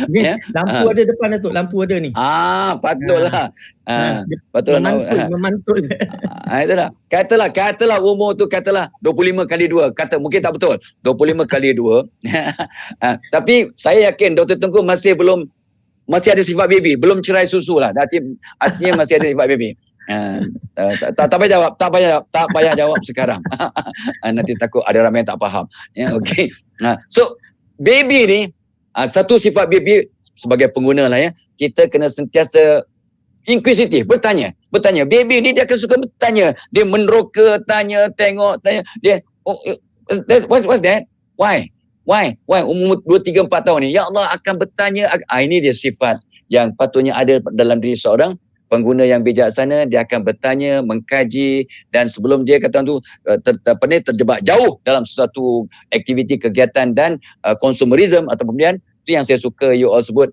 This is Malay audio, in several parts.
Ni Ya. lampu ada depan Datuk, lampu ada ni. Patutlah. Patutlah. Memantul. Itulah. Katalah umur tu katalah 25 kali 2. Kata mungkin tak betul. 25 kali 2. Tapi saya yakin Dr. Tengku masih ada sifat baby, belum cerai susu lah. Artinya masih ada sifat baby. Tak payah jawab sekarang. Nanti takut ada ramai yang tak faham. Ya, okey. So baby ni satu sifat baby sebagai pengguna lah ya. Kita kena sentiasa inquisitif, bertanya. Baby ni dia akan suka bertanya. Dia meneroka, tanya, tengok, tanya. Dia what's that? Why? Umur 2, 3, 4 tahun ni. Ya Allah akan bertanya. Ini dia sifat yang patutnya ada dalam diri seorang pengguna yang bijaksana. Dia akan bertanya, mengkaji, dan sebelum dia kata tu terjebak jauh dalam sesuatu aktiviti kegiatan dan consumerism atau pembelian. Itu yang saya suka you all sebut,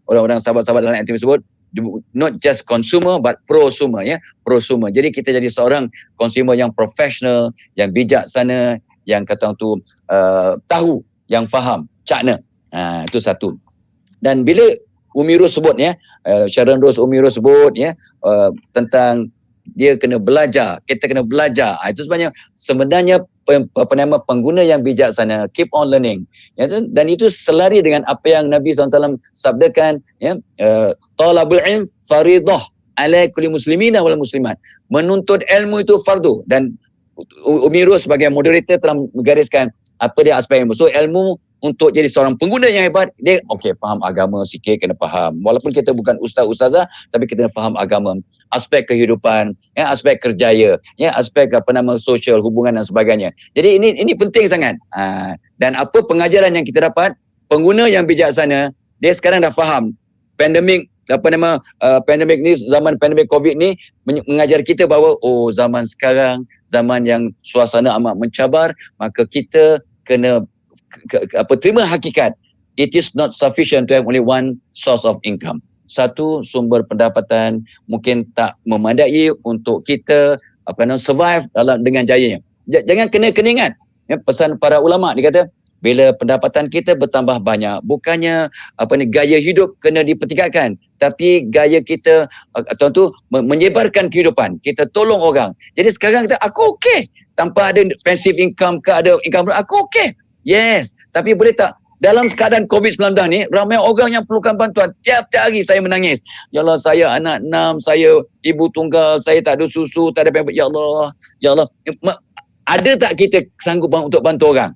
orang-orang sahabat-sahabat dalam aktiviti sebut, not just consumer but prosumer, prosumer. Jadi kita jadi seorang consumer yang profesional, yang bijaksana, yang kata tu tahu, yang faham cakna. Itu satu. Dan bila Umirus sebut Sharon Rose Umirus sebut tentang dia kena belajar, kita kena belajar. Itu sebenarnya pengguna yang bijaksana keep on learning. Dan itu selari dengan apa yang Nabi SAW sabdakan, talabul ilm faridah ala kulli muslimina wal muslimat. Menuntut ilmu itu fardu, dan Umirus sebagai moderator telah menggariskan apa dia aspek ilmu. So ilmu untuk jadi seorang pengguna yang hebat, dia faham agama sikit, kena faham. Walaupun kita bukan ustazah, tapi kita kena faham agama, aspek kehidupan, aspek kerjaya, aspek sosial, hubungan dan sebagainya. Jadi ini penting sangat. Dan apa pengajaran yang kita dapat, pengguna yang bijaksana, dia sekarang dah faham pandemik pandemik ni, zaman pandemik COVID ni mengajar kita bahawa zaman sekarang zaman yang suasana amat mencabar, maka kita kena terima hakikat. It is not sufficient to have only one source of income. Satu sumber pendapatan mungkin tak memadai untuk kita survive dengan jayanya. Jangan kena ingat pesan para ulama, dia kata bila pendapatan kita bertambah banyak, bukannya gaya hidup kena dipertingkatkan, tapi gaya kita menyebarkan kehidupan, kita tolong orang. Jadi sekarang kita, aku okey tanpa ada passive income ke ada income, aku okey. Yes, tapi boleh tak dalam keadaan COVID-19 ni, ramai orang yang perlukan bantuan. Tiap-tiap hari saya menangis. Ya Allah, saya anak 6, saya ibu tunggal, saya tak ada susu, tak ada pamper. Ya Allah. Ada tak kita sanggup untuk bantu orang?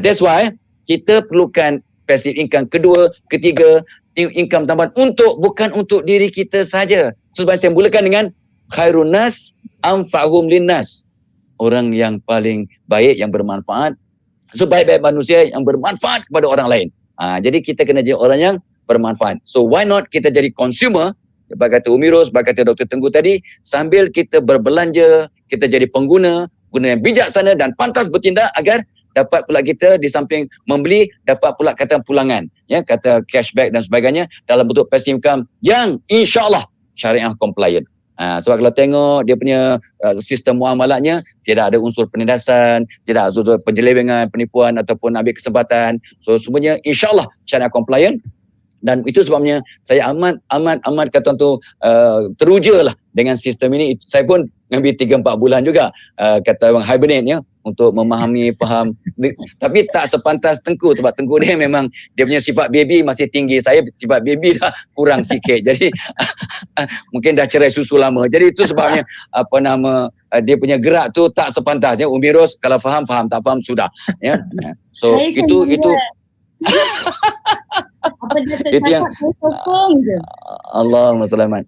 That's why kita perlukan passive income. Kedua, ketiga, income tambahan bukan untuk diri kita saja. Sebab saya mulakan dengan khairun nas anfa'hum linnas. Orang yang paling baik, yang bermanfaat, sebaik-baik manusia yang bermanfaat kepada orang lain. Jadi kita kena jadi orang yang bermanfaat. So why not kita jadi consumer, sebab kata Umirus, sebab kata Dr. Tengku tadi, sambil kita berbelanja, kita jadi pengguna yang bijaksana dan pantas bertindak agar dapat pula kita di samping membeli, dapat pula kata pulangan, kata cashback dan sebagainya dalam bentuk passive income yang insyaAllah syariah compliant. Sebab kalau tengok dia punya sistem muamalatnya, tidak ada unsur penindasan, tidak ada unsur penyelewengan, penipuan ataupun ambil kesempatan. So semuanya insyaAllah syariah compliant. Dan itu sebabnya saya amat kata teruja lah dengan sistem ini. Saya pun ambil 3-4 bulan juga kata orang hibernate untuk memahami, faham. Tapi tak sepantas Tengku, sebab Tengku dia memang dia punya sifat baby masih tinggi. Saya sifat baby dah kurang sikit. Jadi mungkin dah cerai susu lama. Jadi itu sebabnya dia punya gerak tu tak sepantas. Umirus kalau faham, tak faham sudah. So itu apa dia itu yang sokong je. Allahumma selamat.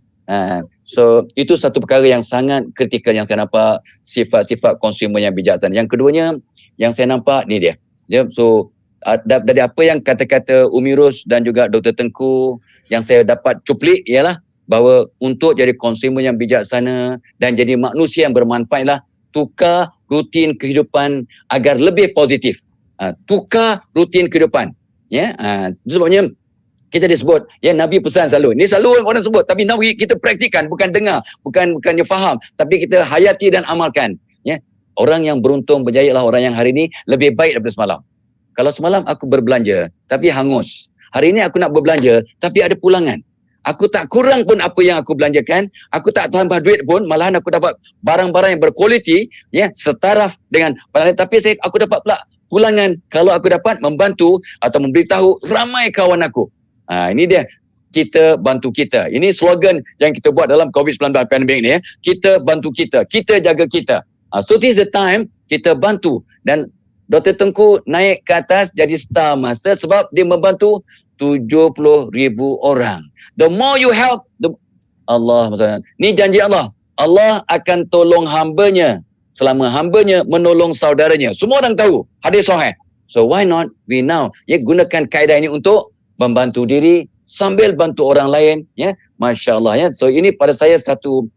So itu satu perkara yang sangat kritikal yang saya nampak, sifat-sifat konsumer yang bijaksana. Yang keduanya yang saya nampak ni dia. So dari apa yang kata-kata Umirus dan juga Dr. Tengku yang saya dapat cuplik ialah bahawa untuk jadi konsumer yang bijaksana dan jadi manusia yang bermanfaatlah, tukar rutin kehidupan agar lebih positif. Tukar rutin kehidupan. Sebabnya kita disebut, Nabi pesan selalu. Ini selalu orang sebut, tapi Nabi kita praktikan, bukan dengar, bukannya faham, tapi kita hayati dan amalkan. Orang yang beruntung berjaya lah orang yang hari ini lebih baik daripada semalam. Kalau semalam aku berbelanja tapi hangus. Hari ini aku nak berbelanja tapi ada pulangan. Aku tak kurang pun apa yang aku belanjakan, aku tak tambah duit pun, malahan aku dapat barang-barang yang berkualiti, ya, setaraf dengan barang, tapi aku dapat pula pulangan kalau aku dapat membantu atau memberitahu ramai kawan aku. Ini dia, kita bantu kita. Ini slogan yang kita buat dalam COVID-19 pandemik ni, ya. Kita bantu kita, kita jaga kita. So this is the time kita bantu, dan Dr. Tengku naik ke atas jadi Star Master sebab dia membantu 70,000 orang. The more you help, Allah, ni janji Allah. Allah akan tolong hambanya selama hambanya menolong saudaranya. Semua orang tahu, hadis sahih. So why not we now, ya, gunakan kaedah ini untuk membantu diri sambil bantu orang lain, ya. Masya Allah, ya. So ini pada saya satu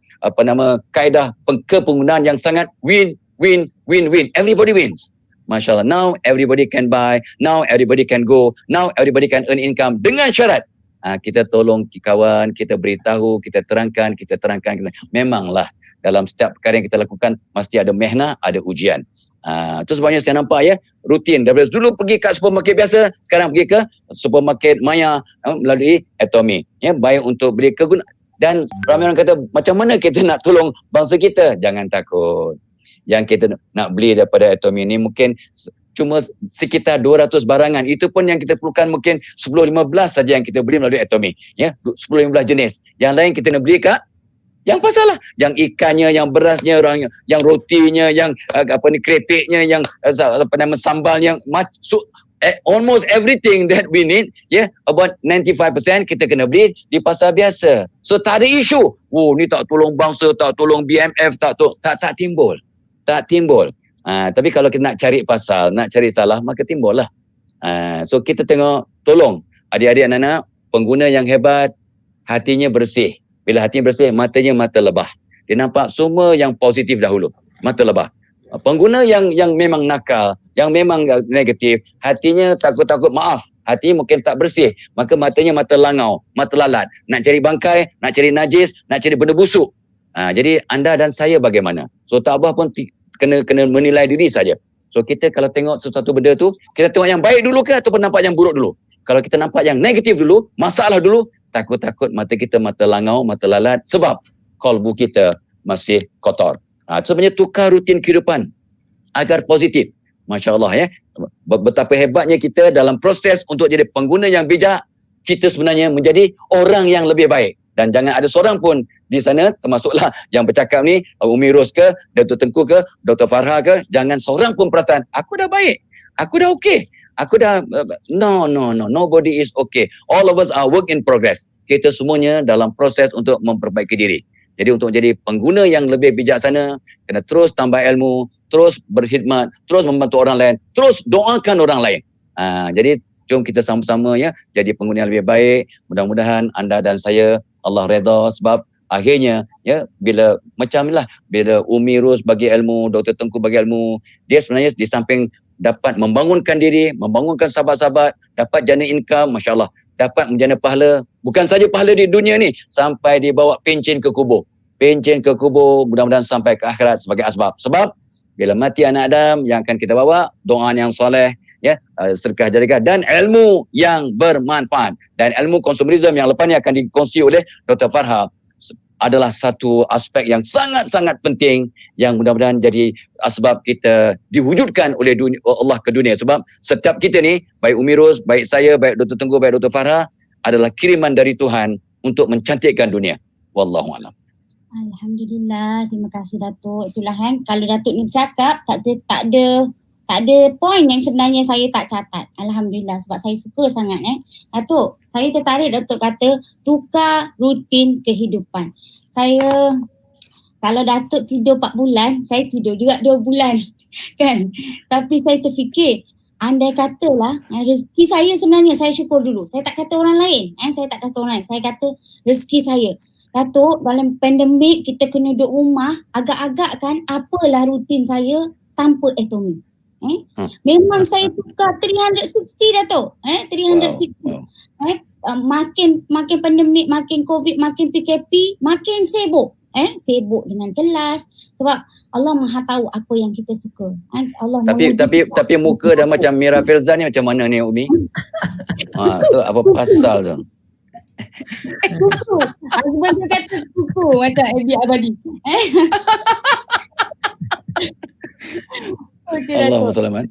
kaedah kepenggunaan yang sangat win. Everybody wins. Masya Allah. Now everybody can buy. Now everybody can go. Now everybody can earn income. Dengan syarat kita tolong kawan, kita beritahu, kita terangkan. Memanglah dalam setiap perkara yang kita lakukan mesti ada mehnah, ada ujian. Itu sebabnya saya nampak, ya, rutin. Daripada dulu pergi kat supermarket biasa, sekarang pergi ke supermarket Maya melalui Atomy. Ya, baik untuk beli kegunaan. Dan ramai orang kata, macam mana kita nak tolong bangsa kita? Jangan takut. Yang kita nak beli daripada Atomy ni mungkin cuma sekitar 200 barangan. Itu pun yang kita perlukan mungkin 10-15 saja yang kita beli melalui Atomy. Ya, 10-15 jenis. Yang lain kita nak beli kat yang pasal lah. Yang ikannya, yang berasnya, yang rotinya, yang kerepeknya, yang sambalnya, almost everything that we need, yeah, about 95% kita kena beli di pasar biasa. So tak ada isu. Oh, ni tak tolong bangsa, tak tolong BMF, tak timbul. Tapi kalau kita nak cari pasal, nak cari salah, maka timbul lah. So kita tengok, tolong adik-adik anak-anak, pengguna yang hebat, hatinya bersih. Bila hatinya bersih, matanya mata lebah. Dia nampak semua yang positif dahulu. Mata lebah. Pengguna yang memang nakal, yang memang negatif, hatinya takut-takut maaf. Hatinya mungkin tak bersih. Maka matanya mata langau, mata lalat. Nak cari bangkai, nak cari najis, nak cari benda busuk. Jadi anda dan saya bagaimana? So tak apa pun kena menilai diri saja. So kita kalau tengok sesuatu benda tu, kita tengok yang baik dulu ke ataupun nampak yang buruk dulu? Kalau kita nampak yang negatif dulu, masalah dulu, takut-takut mata kita mata langau, mata lalat sebab kalbu kita masih kotor. Sebenarnya tukar rutin kehidupan agar positif. Masya Allah, ya. Betapa hebatnya kita dalam proses untuk jadi pengguna yang bijak, kita sebenarnya menjadi orang yang lebih baik. Dan jangan ada seorang pun di sana, termasuklah yang bercakap ni, Umi Ros ke, Dr. Tengku ke, Dr. Farha ke, jangan seorang pun perasan, aku dah baik, aku dah okey. No, nobody is okay. All of us are work in progress. Kita semuanya dalam proses untuk memperbaiki diri. Jadi untuk jadi pengguna yang lebih bijaksana, kena terus tambah ilmu, terus berkhidmat, terus membantu orang lain, terus doakan orang lain. Jadi jom kita sama-sama, ya, jadi pengguna yang lebih baik. Mudah-mudahan anda dan saya Allah redha, sebab akhirnya, ya, bila Umi Ros bagi ilmu, Dr. Tengku bagi ilmu, dia sebenarnya di samping dapat membangunkan diri, membangunkan sahabat-sahabat, dapat jana income, Masya Allah, dapat menjana pahala, bukan saja pahala di dunia ni, sampai dibawa pencen ke kubur. Mudah-mudahan sampai ke akhirat sebagai asbab. Sebab bila mati anak Adam, yang akan kita bawa doa yang soleh, ya, sedekah jariah dan ilmu yang bermanfaat. Dan ilmu konsumerisme yang lepas ni akan dikongsi oleh Dr. Farha adalah satu aspek yang sangat-sangat penting yang mudah-mudahan jadi sebab kita diwujudkan oleh Allah ke dunia. Sebab setiap kita ni, baik Umi Ros, baik saya, baik Dr. Tengku, baik Dr. Farha, adalah kiriman dari Tuhan untuk mencantikkan dunia. Wallahualam. Alhamdulillah, terima kasih Datuk. Itulah kan, kalau Datuk ni cakap tak ada poin yang sebenarnya saya tak catat. Alhamdulillah, sebab saya suka sangat Datuk, saya tertarik Datuk kata tukar rutin kehidupan. Saya, kalau Datuk tidur 4 bulan, saya tidur juga 2 bulan kan. Tapi saya terfikir, andai katalah rezeki saya sebenarnya, saya syukur dulu. Saya tak kata orang lain. Saya kata rezeki saya. Datuk, dalam pandemik kita kena duduk rumah, agak-agak kan apalah rutin saya tanpa Atomy. Memang saya tukar 360 Datuk. 360. Wow. Makin pandemik, makin COVID, makin PKP, makin sibuk. sibuk dengan kelas sebab Allah Maha tahu apa yang kita suka. Allah Tapi muka dah macam Mira Filzah ni macam mana ni Umi? Tu apa pasal tu? kuku. Husband tu kata kuku macam Abi Abadi. Okey Allahumma Datuk. salaman.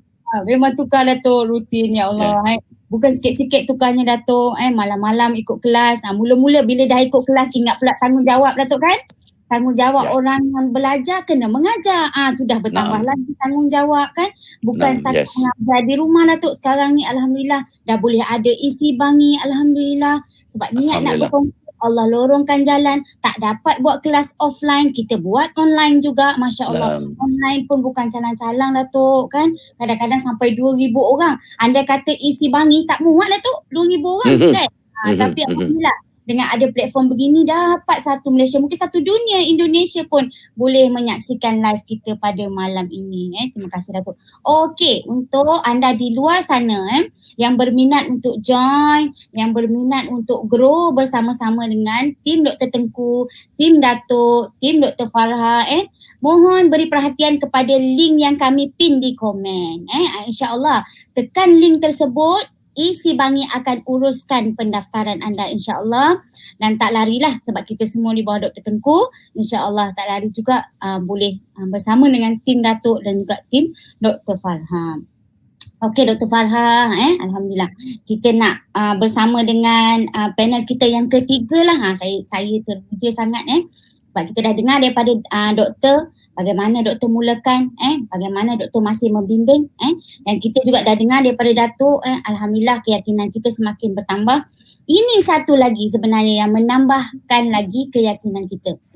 Memang tukar Datuk rutin ya Allah. Bukan sikit-sikit tukarnya Datuk. Malam-malam ikut kelas. Mula-mula bila dah ikut kelas ingat pula tanggungjawab Datuk kan? Tanggungjawab orang yang belajar kena mengajar. Sudah bertambah lagi tanggungjawab kan? Bukan setakat mengajar di rumah Datuk. Sekarang ni Alhamdulillah dah boleh ada isi bangi. Alhamdulillah. Sebab niat nak berkongsi. Allah lorongkan jalan. Tak dapat buat kelas offline. Kita buat online juga. Masya Allah. Online pun bukan calang-calang Datuk kan? Kadang-kadang sampai 2,000 orang. Andai kata isi bangi tak muat Datuk. 2,000 orang kan? Tapi Alhamdulillah. Dengan ada platform begini dapat satu Malaysia, mungkin satu dunia Indonesia pun boleh menyaksikan live kita pada malam ini. Terima kasih Datuk. Okey, untuk anda di luar sana yang berminat untuk join, yang berminat untuk grow bersama-sama dengan tim Dr. Tengku, tim Datuk, tim Dr. Farha, mohon beri perhatian kepada link yang kami pin di komen. InsyaAllah tekan link tersebut. Isi bangi akan uruskan pendaftaran anda insyaAllah. Dan tak larilah sebab kita semua di bawah Dr. Tengku. InsyaAllah tak lari juga boleh bersama dengan tim Datuk dan juga tim Dr. Farha. Okey Dr. Farha, Alhamdulillah. Kita nak bersama dengan panel kita yang ketiga lah. Saya terpuja sangat sebab kita dah dengar daripada doktor bagaimana doktor mulakan, bagaimana doktor masih membimbing, dan kita juga dah dengar daripada Datuk, Alhamdulillah keyakinan kita semakin bertambah. Ini satu lagi sebenarnya yang menambahkan lagi keyakinan kita.